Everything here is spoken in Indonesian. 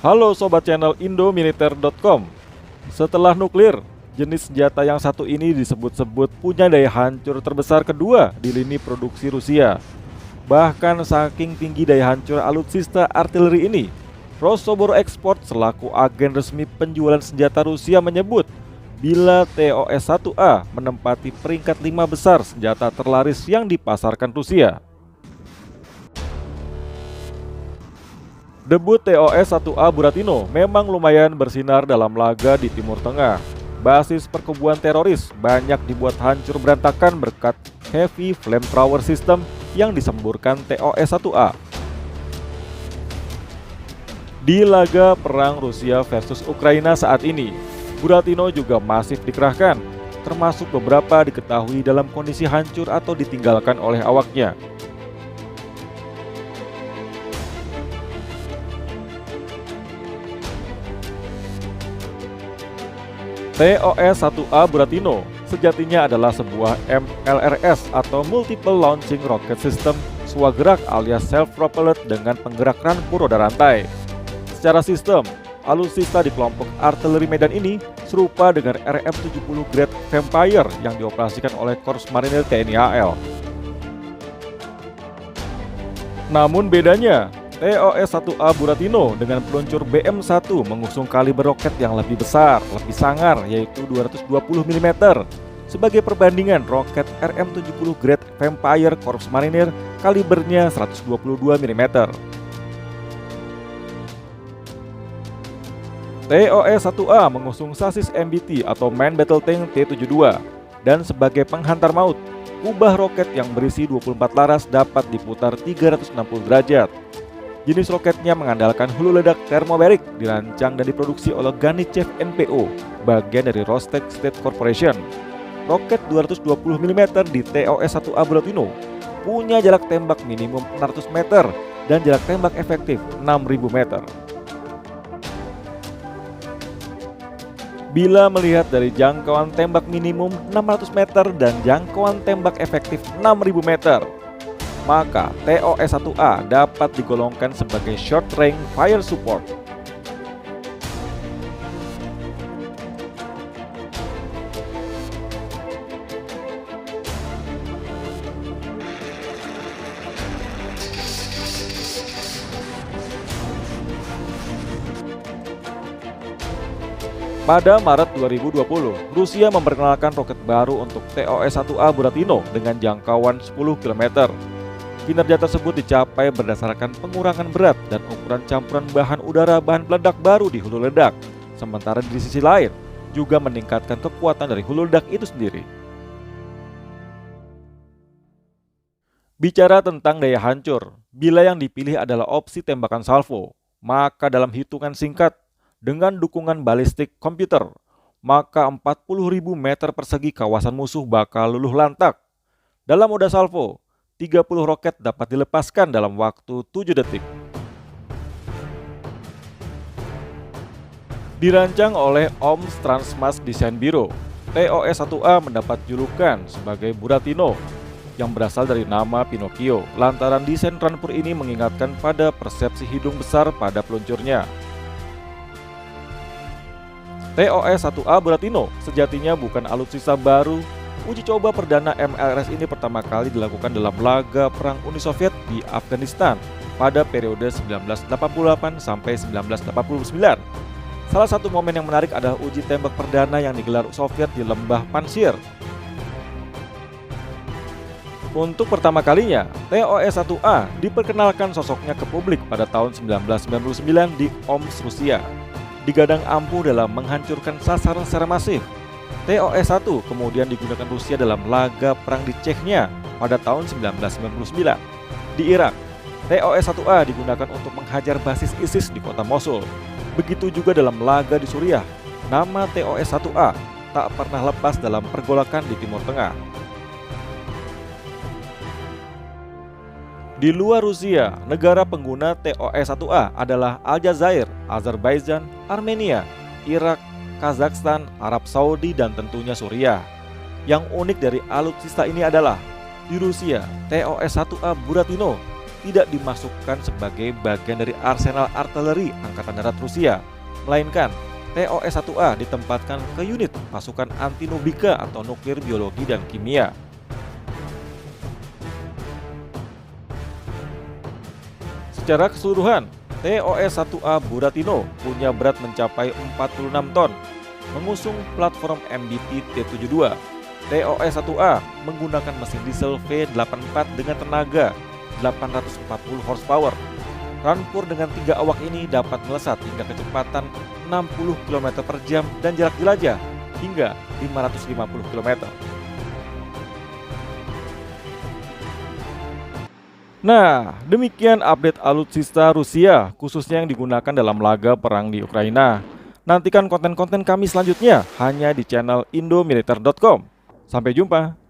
Halo Sobat channel Indomiliter.com. Setelah nuklir, jenis senjata yang satu ini disebut-sebut punya daya hancur terbesar kedua di lini produksi Rusia. Bahkan saking tinggi daya hancur alutsista artileri ini, Rosoboronexport Export selaku agen resmi penjualan senjata Rusia menyebut bila TOS-1A menempati peringkat 5 besar senjata terlaris yang dipasarkan Rusia. Debut TOS-1A Buratino memang lumayan bersinar dalam laga di Timur Tengah. Basis perkubuan teroris banyak dibuat hancur berantakan berkat heavy flamethrower system yang disemburkan TOS-1A. Di laga perang Rusia versus Ukraina saat ini, Buratino juga masif dikerahkan, termasuk beberapa diketahui dalam kondisi hancur atau ditinggalkan oleh awaknya. TOS-1A Buratino sejatinya adalah sebuah MLRS atau Multiple Launching Rocket System swagerak alias self-propelled dengan penggerak rampur roda rantai. Secara sistem, alutsista di kelompok artileri Medan ini serupa dengan RM-70 Great Vampire yang dioperasikan oleh Korps Marinir TNI AL. Namun bedanya, TOS-1A Buratino dengan peluncur BM-1 mengusung kaliber roket yang lebih besar, lebih sangar, yaitu 220 mm. Sebagai perbandingan, roket RM-70 Great Vampire Korps Marinir kalibernya 122 mm. TOS-1A mengusung sasis MBT atau Main Battle Tank T-72 dan sebagai penghantar maut, kubah roket yang berisi 24 laras dapat diputar 360 derajat. Jenis roketnya mengandalkan hulu ledak termoberik, dirancang dan diproduksi oleh Ganichev NPO, bagian dari Rostec State Corporation. Roket 220 mm di TOS-1A Buratino punya jarak tembak minimum 600 meter dan jarak tembak efektif 6.000 meter. Bila melihat dari jangkauan tembak minimum 600 meter dan jangkauan tembak efektif 6.000 meter, maka TOS-1A dapat digolongkan sebagai Short Range Fire Support. Pada Maret 2020, Rusia memperkenalkan roket baru untuk TOS-1A Buratino dengan jangkauan 10 km. Kinerja tersebut dicapai berdasarkan pengurangan berat dan ukuran campuran bahan udara bahan peledak baru di hulu ledak. Sementara di sisi lain, juga meningkatkan kekuatan dari hulu ledak itu sendiri. Bicara tentang daya hancur, bila yang dipilih adalah opsi tembakan salvo, maka dalam hitungan singkat, dengan dukungan balistik komputer, maka 40.000 meter persegi kawasan musuh bakal luluh lantak. Dalam mode salvo, 30 roket dapat dilepaskan dalam waktu 7 detik. Dirancang oleh OMS Transmast Design Bureau, TOS-1A mendapat julukan sebagai Buratino yang berasal dari nama Pinocchio lantaran desain rampur ini mengingatkan pada persepsi hidung besar pada peluncurnya. TOS-1A Buratino sejatinya bukan alutsista baru. Uji coba perdana MLRS ini pertama kali dilakukan dalam laga perang Uni Soviet di Afghanistan pada periode 1988 sampai 1989. Salah satu momen yang menarik adalah uji tembak perdana yang digelar Soviet di lembah Panjshir. Untuk pertama kalinya, TOS-1A diperkenalkan sosoknya ke publik pada tahun 1999 di OMS Rusia. Digadang ampuh dalam menghancurkan sasaran secara masif. TOS-1 kemudian digunakan Rusia dalam laga perang di Chechnya pada tahun 1999. Di Irak, TOS-1A digunakan untuk menghajar basis ISIS di kota Mosul. Begitu juga dalam laga di Suriah, nama TOS-1A tak pernah lepas dalam pergolakan di Timur Tengah. Di luar Rusia, negara pengguna TOS-1A adalah Aljazair, Azerbaijan, Armenia, Irak, Kazakhstan, Arab Saudi, dan tentunya Suriah. Yang unik dari alutsista ini adalah di Rusia, TOS-1A Buratino tidak dimasukkan sebagai bagian dari arsenal artileri Angkatan Darat Rusia, melainkan TOS-1A ditempatkan ke unit pasukan anti-nubika atau nuklir biologi dan kimia. Secara keseluruhan, TOS-1A Buratino punya berat mencapai 46 ton, mengusung platform MBT T-72. TOS-1A menggunakan mesin diesel V84 dengan tenaga 840 horsepower. Rampur dengan 3 awak ini dapat melesat hingga kecepatan 60 km per jam dan jarak jelajah hingga 550 km. Nah, demikian update alutsista Rusia, khususnya yang digunakan dalam laga perang di Ukraina. Nantikan konten-konten kami selanjutnya hanya di channel indomiliter.com. Sampai jumpa.